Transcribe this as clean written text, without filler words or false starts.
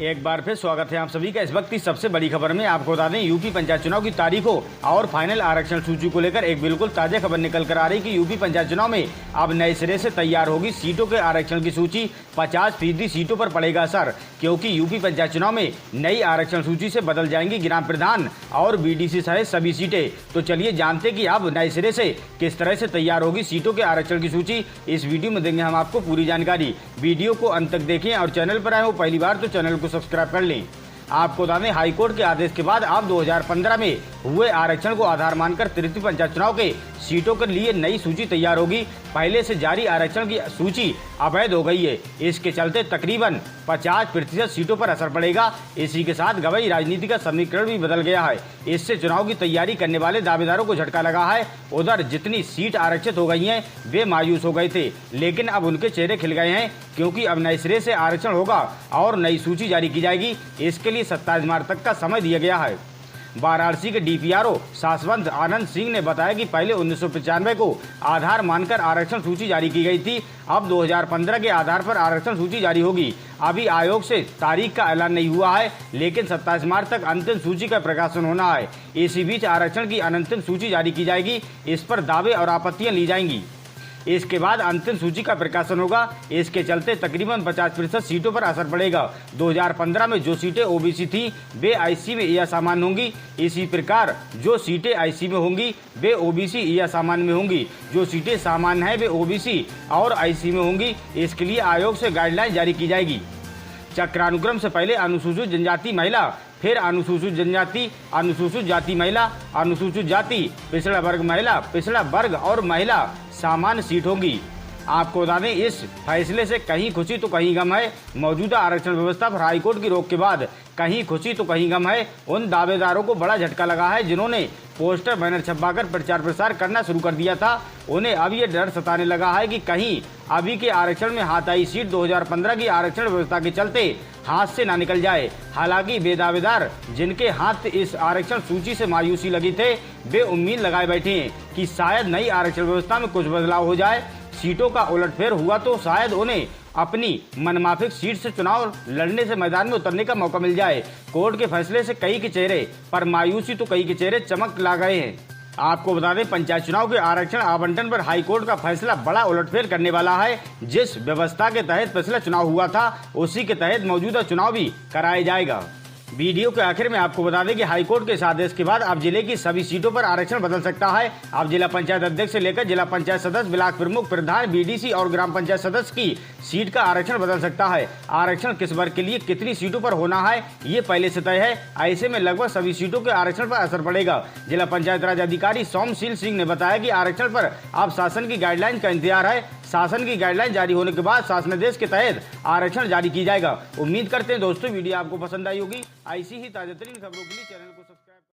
एक बार फिर स्वागत है आप सभी का इस वक्त की सबसे बड़ी खबर में। आपको बता दें, यूपी पंचायत चुनाव की तारीखों और फाइनल आरक्षण सूची को लेकर एक बिल्कुल ताजा खबर निकल कर आ रही कि यूपी पंचायत चुनाव में अब नए सिरे से तैयार होगी सीटों के आरक्षण की सूची। 50% सीटों पर पड़ेगा असर, क्योंकि यूपी पंचायत चुनाव में नई आरक्षण सूची से बदल जाएंगी ग्राम प्रधान और बीडीसी सहित सभी सीटें। तो चलिए जानते कि अब नए सिरे से किस तरह से तैयार होगी सीटों के आरक्षण की सूची। इस वीडियो में देंगे हम आपको पूरी जानकारी। वीडियो को अंत तक देखें और चैनल पर आए हो पहली बार तो चैनल को सब्सक्राइब कर लें। आपको बता दें, हाईकोर्ट के आदेश के बाद अब 2015 में हुए आरक्षण को आधार मानकर तृतीय पंचायत चुनाव के सीटों के लिए नई सूची तैयार होगी। पहले से जारी आरक्षण की सूची अवैध हो गई है। इसके चलते तकरीबन 50% सीटों पर असर पड़ेगा। इसी के साथ गवई राजनीति का समीकरण भी बदल गया है। इससे चुनाव की तैयारी करने वाले दावेदारों को झटका लगा है। उधर जितनी सीट आरक्षित हो गई हैं वे मायूस हो गए थे, लेकिन अब उनके चेहरे खिल गए हैं, क्योंकि अब नए सिरे से आरक्षण होगा और नई सूची जारी की जाएगी। इसके लिए 27 मार्च तक का समय दिया गया है। वाराणसी के डीपीआरओ शाश्वत आनंद सिंह ने बताया कि पहले 1995 को आधार मानकर आरक्षण सूची जारी की गई थी। अब 2015 के आधार पर आरक्षण सूची जारी होगी। अभी आयोग से तारीख का ऐलान नहीं हुआ है, लेकिन 27 मार्च तक अंतिम सूची का प्रकाशन होना है। इसी बीच आरक्षण की अंतिम सूची जारी की जाएगी। इस पर दावे और आपत्तियां ली जाएंगी। इसके बाद अंतिम सूची का प्रकाशन होगा। इसके चलते तकरीबन 50% सीटों पर असर पड़ेगा। 2015 में जो सीटें ओबीसी थी वे आईसी में या सामान्य होंगी। इसी प्रकार जो सीटें आईसी में होंगी वे ओबीसी या सामान्य में होंगी। जो सीटें सामान्य हैं वे ओबीसी और आईसी में होंगी। इसके लिए आयोग से गाइडलाइन जारी की जाएगी। चक्रानुक्रम से पहले अनुसूचित जनजाति महिला, फिर अनुसूचित जनजाति, अनुसूचित जाति महिला, अनुसूचित जाति, पिछड़ा वर्ग महिला, पिछड़ा वर्ग और महिला सामान्य सीट होगी। आपको बता दें, इस फैसले से कहीं खुशी तो कहीं गम है। मौजूदा आरक्षण व्यवस्था पर हाईकोर्ट की रोक के बाद कहीं खुशी तो कहीं गम है। उन दावेदारों को बड़ा झटका लगा है जिन्होंने पोस्टर बैनर छपवाकर प्रचार प्रसार करना शुरू कर दिया था। उन्हें अब ये डर सताने लगा है कि कहीं अभी के आरक्षण में हाथ आई सीट 2015 की आरक्षण व्यवस्था के चलते हाथ से ना निकल जाए। हालांकि वे दावेदार जिनके हाथ इस आरक्षण सूची से मायूसी लगी थे, वे उम्मीद लगाए बैठे हैं कि शायद नई आरक्षण व्यवस्था में कुछ बदलाव हो जाए। सीटों का उलटफेर हुआ तो शायद उन्हें अपनी मनमाफिक सीट से चुनाव लड़ने से मैदान में उतरने का मौका मिल जाए। कोर्ट के फैसले से कई के चेहरे पर मायूसी तो कई के चेहरे चमक ला गए हैं। आपको बता दें, पंचायत चुनाव के आरक्षण आवंटन पर हाईकोर्ट का फैसला बड़ा उलटफेर करने वाला है। जिस व्यवस्था के तहत पिछला चुनाव हुआ था उसी के तहत मौजूदा चुनाव भी कराया जाएगा। वीडियो के आखिर में आपको बता दें कि हाईकोर्ट के इस आदेश के बाद अब जिले की सभी सीटों पर आरक्षण बदल सकता है। अब जिला पंचायत अध्यक्ष से लेकर जिला पंचायत सदस्य, ब्लॉक प्रमुख, प्रधान, बीडीसी और ग्राम पंचायत सदस्य की सीट का आरक्षण बदल सकता है। आरक्षण किस वर्ग के लिए कितनी सीटों पर होना है ये पहले से तय है। ऐसे में लगभग सभी सीटों के आरक्षण पर असर पड़ेगा। जिला पंचायत राज अधिकारी सोमशील सिंह ने बताया कि आरक्षण पर अब शासन की गाइडलाइन का इंतजार है। शासन की गाइडलाइन जारी होने के बाद शासनादेश के तहत आरक्षण जारी की जाएगा। उम्मीद करते हैं दोस्तों वीडियो आपको पसंद आई होगी। ऐसी ही ताजा तरीन खबरों के लिए चैनल को सब्सक्राइब